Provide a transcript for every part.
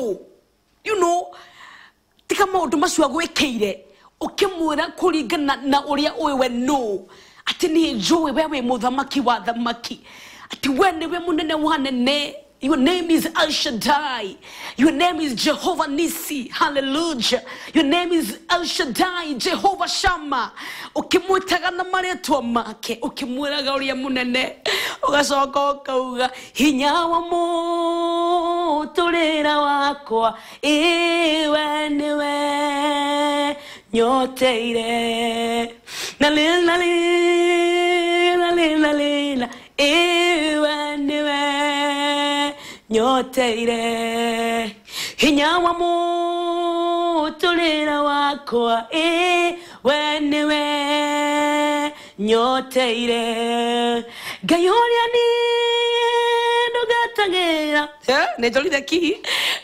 no. You know, tika maundu macio agwekeire ukimwira kurigana na uria we no. Ati ni njui wewe muthamaki wa thamaki. Ati we niwe munene wa nene. Your name is El Shaddai. Your name is Jehovah Nisi. Hallelujah. Your name is El Shaddai, Jehovah Shammah. Ukimwitaga na maretwa make, ukimwiraga uria munene, ugacoka ukauga hinya wa muturira wakwa, iwe niwe nyoteire. Na lila iwe niwe nyoteire. Hinya wa muturira wakwa, iwe niwe nyoteire. Gayoria ni ndugatangira nejolida ki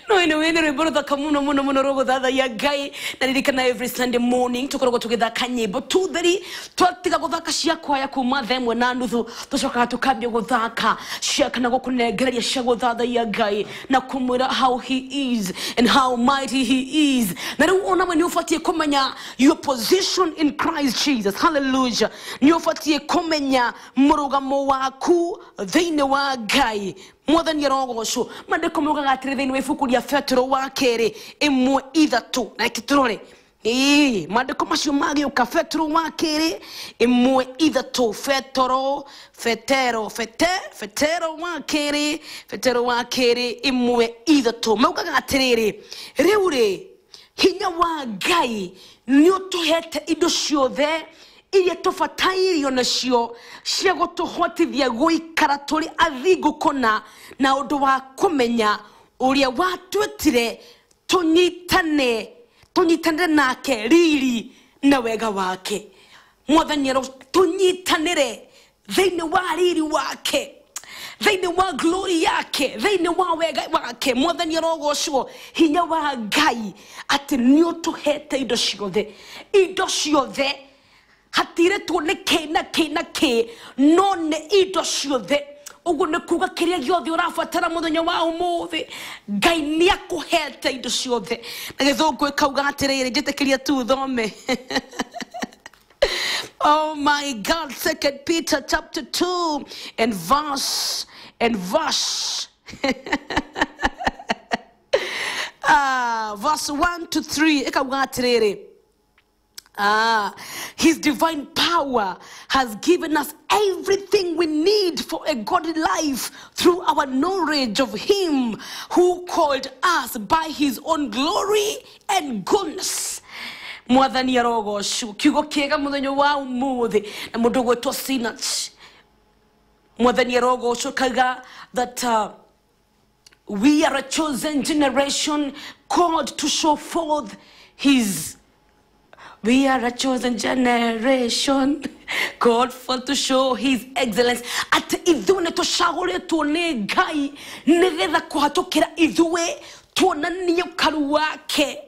no ine rwimbo ruthaka muno rogo thatha ya Ngai na ririkana every Sunday morning tukoragwo tugithaka nyimbo tutheri twatiga guthaka cia kwaya kuma 1:30 tucokaga tukambia guthaka cia kana gukunegereria cia guthatha ya Ngai na kumwira how he is and how mighty he is. Na riu ona we ni ufatie kumenya your position in Christ Jesus. Hallelujah. Ni ufatie kumenya murugamo waku thiini wa Ngai. Mwathani arogocwo mandiko mugaga atiri thiini wa ibuku ria Petro wa keri 1:3 na kiturore mandiko macio magiuka Petro wa keri 1:3 Petero wa keri 1:3 mugaga atiriri riure hinya wa Ngai ni utuhete indo ciothe iria tufatairio nacio cia gutuhotithia guikara turi athingu kona na undu wa kumenya uria watwetire tunyitane nake riri na wega wake. Mwathani tunyitanire thiini wa riri wake, thiini wa glory yake, thiini wa wega wake. Mwathani arogocwo hinya wa Ngai ati ni utuhete indo ciothe hatire tuone kena no ne indo ciothe ugu ne kuga kiria giothe urafatara muthenya wa umuthi Ngai ni akuhete indo ciothe. Na githungu ikauga atiriri njitikiria tu thome oh my God, 2 Peter chapter 2 and verse verse 1 to 3 ikauga atiriri his divine power has given us everything we need for a godly life through our knowledge of him who called us by his own glory and goodness. Mwathani arogocwo kiugo kiega muthenya wa umuthi na mundu gwetwo Sinach. Mwathani arogocwo kaga that we are a chosen generation called to show forth his. We are a chosen generation called for to show his excellence. At idhune to shagore to ne Ngai negetha kuhatukira idhue tuonanie ukaru wake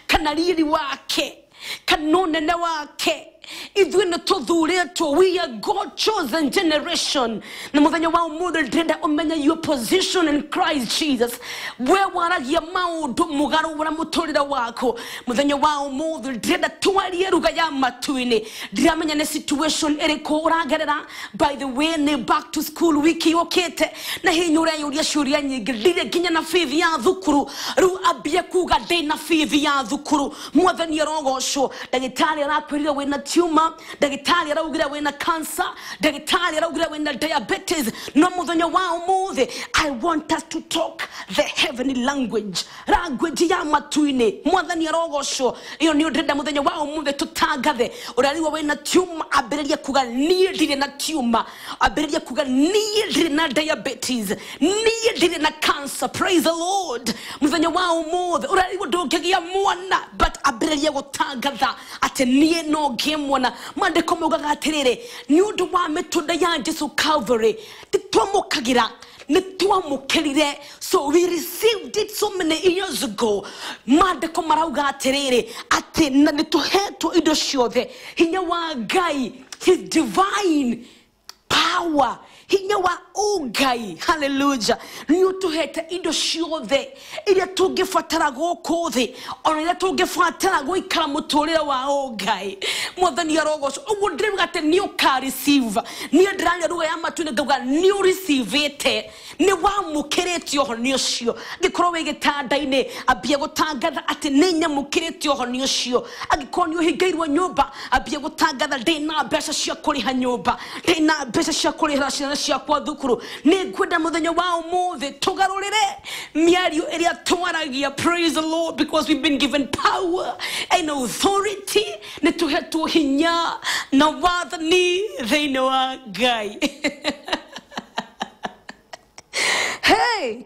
kanariri wake kanonene wake. Idhune to dhure to we are God chosen generation. Na muthenya wa umuthi ndenda umenya your position in Christ Jesus. We waragia maundu mugarura muturira wako. Muthenya wa umuthi ndenda twarie ruga ya matuini. Ndiramenya ne situation eriko uragerera. By the way ne back to school wiki okete na hinyura yuria shuria nyingi ndire ginya na fithi ya thukuru ru abia kuga de na fithi ya thukuru. Mwathani arogocwo ndagitari arakwirira wina tumor, dagitali araugira wena cancer, dagitali araugira wena diabetes. No muthenya wa umuthi I want us to talk the heavenly language ya matuini. Mwathani arogocwo iyo ni ndenda muthenya wa umuthi tutangathe urariwa wena tumor abereria kuga nie ndire na tumor, abereria kuga nie ndire na diabetes, nie ndire na cancer. Praise the Lord. Muthenya wa umuthi urariwa ndugigia mwana but abereria gutangatha ati nie no gemwana. Mandiko mugaga atiriri ni undu wa mituda ya Jesu Calvary titwamukagira nitwamukirire. So we received it so many years ago. Mandiko marauga atiriri ati na nituhetwo indo ciothe hinya wa Ngai, his divine power, hinya wa Ngai, hallelujah, ni utuhete indo ciothe iria tungibatara guku thi ona iria tungibatara guikara muturire wa Ngai. Mwathani arogoco uguo ndiriuga ati ni uka receive ni ndirania ruga ya matu ni ngauga ni receive ite ni wamukirite uhoni ucio ngikorwo wi gitanda-ini ambie gutangatha ati ni nyamukirite uhoni ucio angikorwo ni uhingairwo nyumba ambie gutangatha ndina mbeca cia kuriha nyumba ndina mbeca cia kurihira ciana ciakwa thukuru ni ngwenda muthenya wa umuthi tugarurire miario iria twaragia. Praise the Lord, because we've been given power and authority ni tuhetwo hinya na wathani thiini wa Ngai. Hey,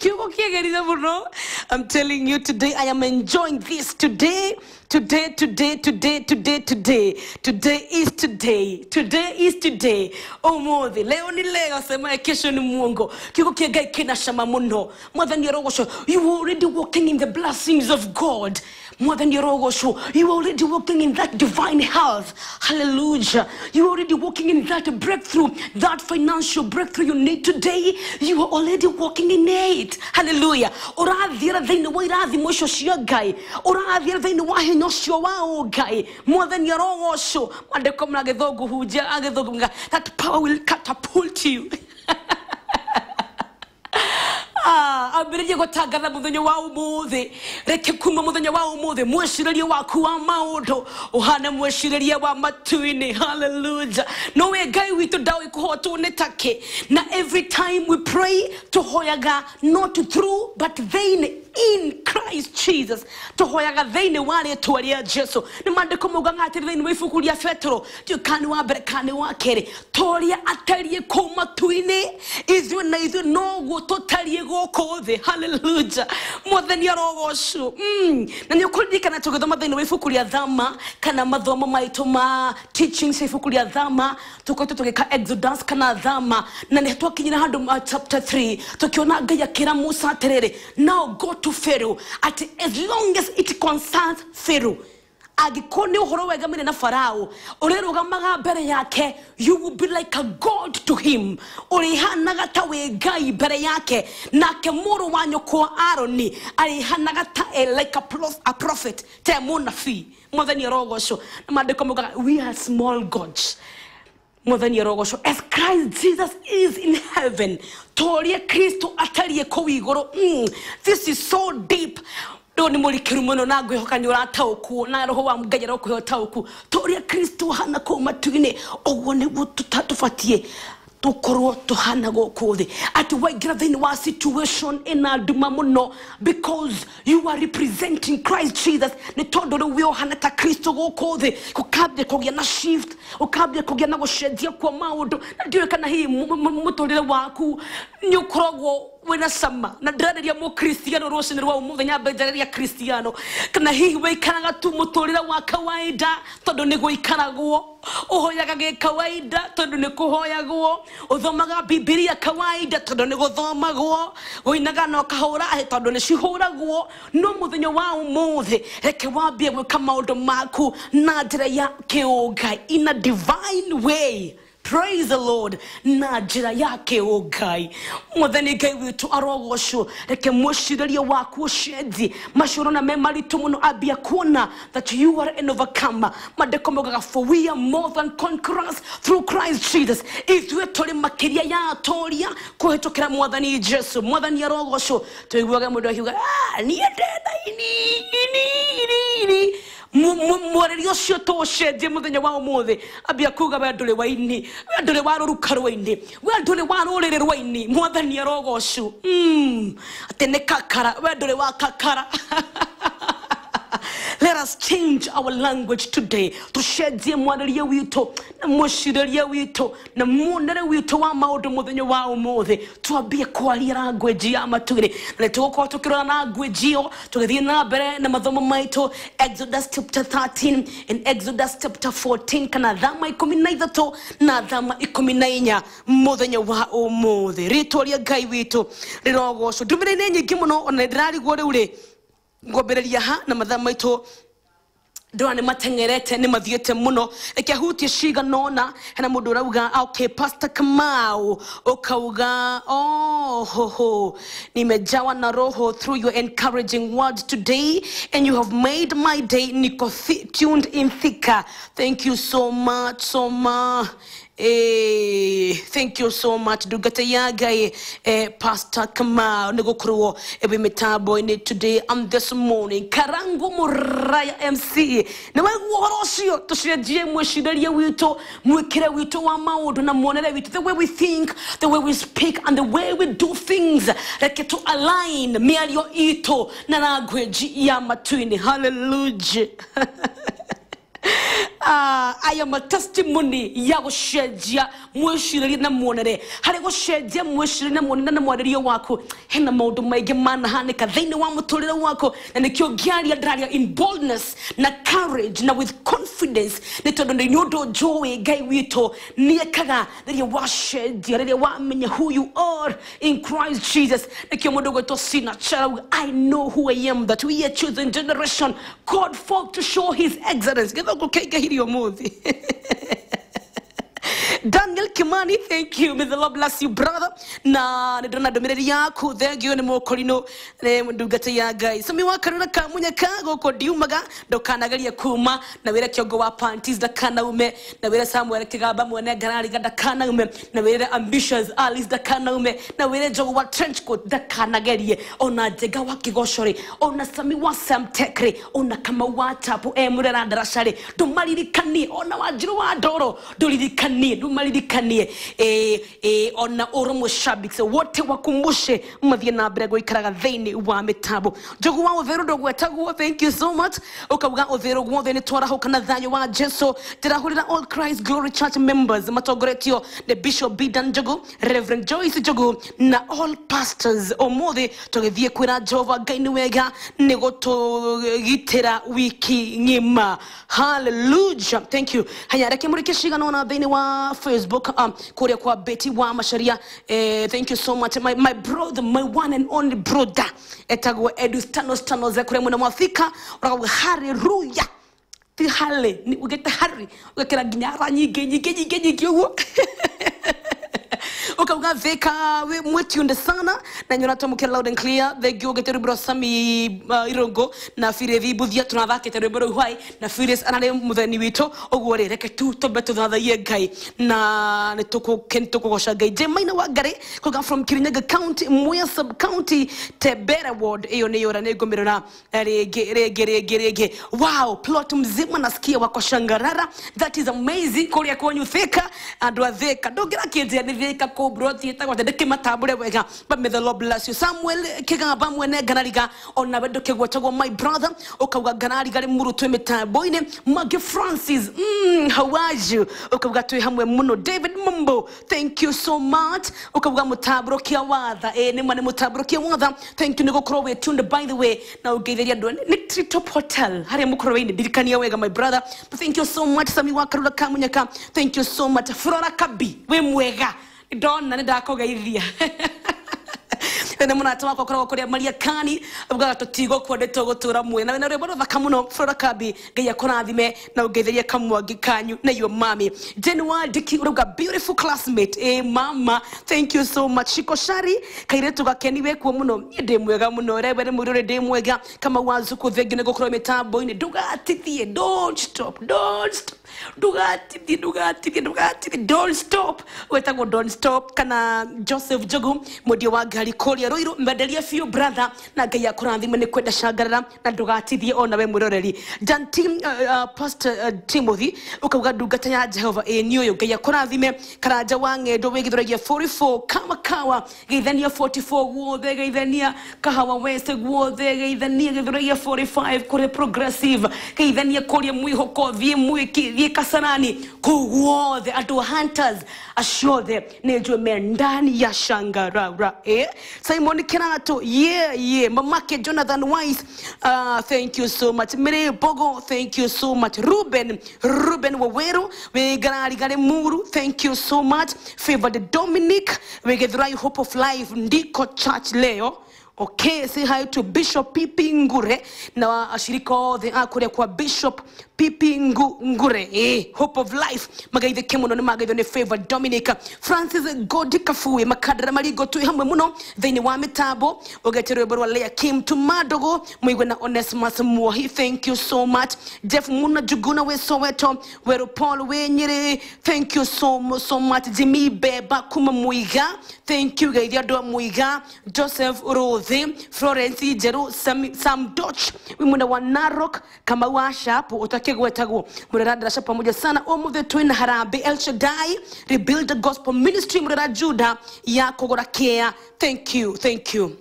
I'm telling you today, I am enjoying this today. Today is today. Omothi leo ni leo, sema kesho ni muongo. Kiko kiega kina shama muno. Mwathani yarogosho, you are already walking in the blessings of God. Mwathani yarogosho, you are already walking in that divine health. Hallelujah. You are already walking in that breakthrough, that financial breakthrough you need today. You are already walking in it. Hallelujah. Orathira thini wa irathi mwisho cia Ngai. Orathira thini wa hinyosio wa Ngai. Mwathani yarogosho, mandiko mna githogu huja agithogu mga, that power will catapult you. Abirije gutangatha muthenya wa umuthi, reke kuma muthenya wa umuthi mweshiririe waku wa maundu uhana mweshiririe wa matuini. Hallelujah. No we Ngai witu dawi kuhotwo ni take. Na every time we pray tuhoyaga not through but then in Christ Jesus. Tuhoyaga then wale tualia Jesu. Ni mandiko muga ngati then we ifuku ria Petro tukani wa mbere kani wa kere toria atarie ku matuini izwe na izwe no gututarie goko thi. Hallelujah. Mwathani arogosho na ni ukurikana tugithoma thini wa ifuku ria Thama kana mathomo maitu ma teachings ifuku ria Thama tukoto tugika Exodus kana Thama na ni twakinyira handu chapter 3 tukiona Ngai akira Musa atiriri, now go to Pharaoh at as long as it concerns Pharaoh. Agikoni uhoro wegamene na Farao urerugamaga mbere yake, you will be like a god to him. Urihanaga ta we Ngai mbere yake, nake muru wa nyoko Aroni arihanaga ta like a prophet te munafi. Mwathani arogosho mandiko muga, we are small gods. Mwathani arogosho, as Christ Jesus is in heaven torie Kristo atarie ko igoro. This is so deep. Doni mulikiru muno na gwehoka nyura tauku na roho wa mugajera ko tauku toria Kristo hana ko matuine ogone gutatufatie tukoro tuhana goko thi ati wagira thini wa situation in aduma muno, because you are representing Christ Jesus. Ni tondo we hana ta Kristo goko thi kukabye kogia na shift ukabye kogia na gushedia kwa maundu na ndiwe kana hii mutorire waku nyukorogwo wena sama na ndiraria mo Kristiano rosini rwa umuthenya benjaria Kristiano kana hii we ikaraga tu mutorire wa kawaida tondo ni guikaragwo uhoyaga ge kawaida tondo ni kuhoyagwo uthomaga Biblia kawaida tondo ni guthomagwo uinaga no kahura tondo ni cihuragwo no muthenya wa umuthi reke wambie gwika maundu maku na njira ya kiungai in a divine way. Praise the Lord. Na njira yake Ngai. Mwathani Ngai witu arogosho reke mweshiririe waku ucethi macoro na memaritu muno abia kuona that you are an overcomer. Mandiko mogaga, for we are more than conquerors through Christ Jesus. Ithuĩ tũrĩ makiria ya atoria kuhetũkĩra Mwathani Jesu. Mwathani arogosho tuiguaga mundu akiuga nie ndenda ini mwarerio cio tucenjie muthenya wa umuthi ambia kuga we ndũrĩ waini, we ndũrĩ wa rũruka rwaini, we ndũrĩ wa rũrĩrĩ rwaini. Mwathani arogosho ati nĩ kakara, we ndũrĩ wa kakara. Let us change our language today. Tucenjie mwarerie witu na muciririe witu na muonere witu wa maundu muthenya wa umuthi. Twambie kwaria language ya matuire na tugokorwo tukirora na language iyo tugithie na mbere na mathomo maitu Exodus chapter 13 and Exodus chapter 14 kana Thama 13 na Thama 14 muthenya wa umuthi. Ritwa ria Ngai witu rirogocwo. Ndumire nyingi muno ona ndirarigwo riu ri ngombereria ha na mathaa maitu Doane matengerete ni mathiete muno eke hutie shiga nona hena mundu rauga okay Pastor Kamau okauga ho nimejawa na roho through your encouraging words today and you have made my day. Niko tuned in thika. Thank you so much thank you so much dugate yaga Pastor Kamau negokruo ebe metabo in today and this morning Karangu Muraya MC na woroshio tushirejie mweshidaria wito mwekere wito wa maodo na mwonere wito the way we think, the way we speak and the way we do things like to align mialio ito na nagweji ya matuini. Hallelujah. I am a testimony ya gushenjia mwishiriri na mwonere hari gushenjia mwishiriri na mwonere na mwariri wako hena maundu maige mana hanika thini wa muturire wako na nikio giaria draria in boldness na courage na with confidence ni tondu ni nyodo joy gai wito niekaga riria washenjia riria wamenya who you are in Christ Jesus nikio mundu gweto sina chara. I know who I am, that we are chosen generation called forth to show his excellence. Daniel Kimani, thank you. May the Lord bless you, brother. Na nidona domineri yaku thank you ni mokolino ne mundugate ya guys. So mi wakaruna kamunya kago ko diumaga dokanagalia kuma na wera kyogo wa panties da kanaume na wera Samuel kigaba mwene garari da kanaume na wera ambitious Alice da kanaume na wera jogo wa trench coat da kanagalie ona jega wa kigoshore ona sami wa samtekre ona kama wa tapu murera darashare dumalirikani ona wajiru wa doro dolirikani dumalirikanie ona oromo shabik wote wakumbushe mavye na brego ikaraga thini wa metabo jogo wa overo dogo atago. Thank you so much okabuga overo gwo thini twara hokana thanyo wa Jesu tirahurira All Christ Glory Church members matogoretio the Bishop Bidan Jogo, Reverend Joyce Jogo na all pastors omothe tugithie kwira Jehova Ngai wega nigoto gitera wiki ngima. Hallelujah. Thank you. Haya reke murike shigano na thini wa Facebook kuria kwa Ev.Betty Wa Macharia. Thank you so much my brother, my one and only brother etagwa Edu stano zekure mwana mwafika. Hallelujah. Hale ni ugete hari ugekera ginyara nyige uwo ukabuga veka we mwetunde sana na nyonata mukela loud and clear the gyoge rubro sami irongo na fire vibuthia tunathakite rubro hwai na fires anale mutheni wito ogwore reke tu tobeto thatha ye Ngai na nituko kentoko gosha Ngai je maina wa Ngare koga from Kirinyaga County Mwea sub county Tebera ward eyo ne yora ne gomerona rege wow plot mzima nasikia wako shangarara. That is amazing koria kwanyu theka and wa theka dogira kienze ne theka ko broti eta kwate deke matabure wega. But may the Lord bless you. Samuel kigaba mwene ganariga ona bedoke gwachago my brother okauga ganariga muru twe metaboine Mage Francis how are you okauga twe hamwe muno David Mumbo. Thank you so much okauga mutaburo kia watha ne mane mutaburo kia watha. Thank you nigo krowe tunde by the way na ugetheria ndo ni Top Hotel hari mukrowe ni dirikania wega my brother. But thank you so much Sami wakarula kamunyaka. Thank you so much Flora Kabi we mwega dona ndakoga ithia ene muna atwa kokora koria Maria Kani abwa totigo kwodeto gutura mwe na wena rebo thakamuno Flora Kabi geya korathime na ugetheria kamwangi kanyu na your mommy January Diki uruga beautiful classmate mama. Thank you so much Shiko Shari kairetu gakeni we kwa muno inde mwega muno rebe murure de mwega kama wazu kuthegyo ne gukora metambo ine dugatithie don't stop dugati don't stop wetago don't stop kana Joseph Jogo modio wa gari koria roiro mbadelia few brother na gaya kuranthime ne kwenda shagarara na dugatithie ona we muroreri dan team Pastor Timothy ukauga dugata ya Jehova niyo gaya kuranthime karaja wange do wegithiragia 44 kama kawa geithania 44 guothe geithania kahawa wese guothe geithania githiragia 45 kore progressive geithania koria mwihoko thie mwiki kasarani kuguothe atu hunters ashothe nejwe mendani ya shangarara Simon Kenato mamake Jonathan Wise thank you so much Mire Bogo thank you so much Ruben Wawero we gare muru thank you so much Favored Dominic we get right hope of life ndiko church leo Okay, say hi to Bishop Pipi Ngure. Na ashirika othe akure kwa Bishop Pipi Ngure. Hope of Life. Magaithe kemuno ni magaithe ni Favor Dominica. Francis Godi Kafue. Makadra marigo tu hamwe muno. Thini wa mitabo. Ogetere barua Leah Kim Tumadogo. Mwigwe na Onesimus Muahi. Thank you so much. Jeff Muna Juguna we Soweto. Wero Paul we Nyere. Thank you so much. Jimmy Beba Kuma Muiga. Thank you gaithe do Muiga. Joseph Rose. Florence Jeru Sam Dutch wimuna wa Narok kama washa hapo utakegwa tagu murada shapa pamoja sana Omo the Twin Harambe El Shaddai Rebuild the Gospel Ministry murada Juda ya kogora care. Thank you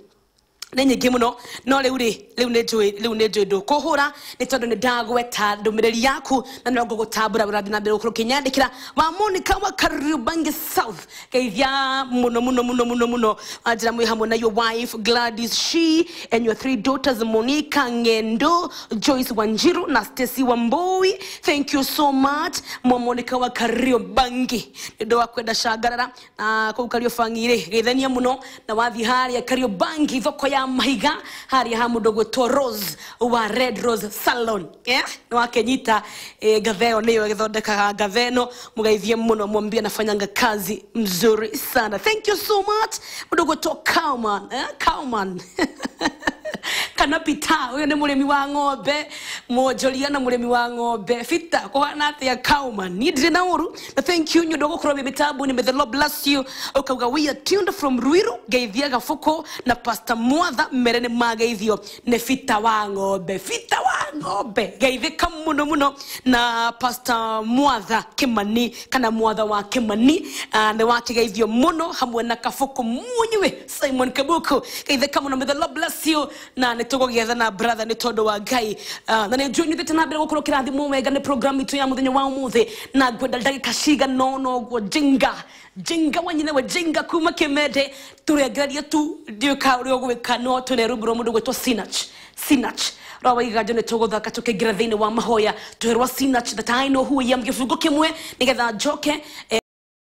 nenye gimuno no leune do kohora netondo ne dago eta domireri yaku na no gogotabura buradi na bero kinyandikira wa Monica wa Kariobangi South kaivya muno ajira mwe hamwe na your wife Gladys She and your 3 daughters Monica Ngendo, Joyce Wanjiru na Stacy Wamboi. Thank you so much Monica wa Kariobangi ndo wakwenda shagarara na ko Kariofangire gethania muno na wathi hari ya Kariobangi thoko ya mahiga hari ha mudogo to Rose wa Red Rose Salon no akenyita gaveo niyo githondeka gaveno mugaithie muno mwambia nafanyanga kazi mzuri sana. Thank you so much mudogo to Kauman kanapita huyo ni muremi wa ng'ombe mojoria na muremi wa ng'ombe fita kohana ya Kauman nidire na uru. Thank you nyodogo kurobe mitabu ni may the Lord bless you. Okaga we are tuned from Ruiru gaithia gafuko na Pastor Mwadha merene magaithio ne fita wa ng'ombe gaithika muno na Pastor Mwadha Kimani kana Mwadha wa Kimani na wake gaithio muno hamwe na kafuko munywe Simon Kabuku gaithika muno. May the Lord bless you na netogo getha na brother ni todo wa Gai na ne join you tena bere gukoro kira thimu wega ne program itu ya muthenya wa umuthe na gwenda ndagika shiga no go jinga wanyine we jinga kuma Kimede turegeria tu dio ka uri ogweka no to ne ruburo mundu gwetwa Sinach rawa igaje ne togo thaka tukigira thini wa mahoya tuherwa Sinach that I know who I am gifugo kimwe nigetha joke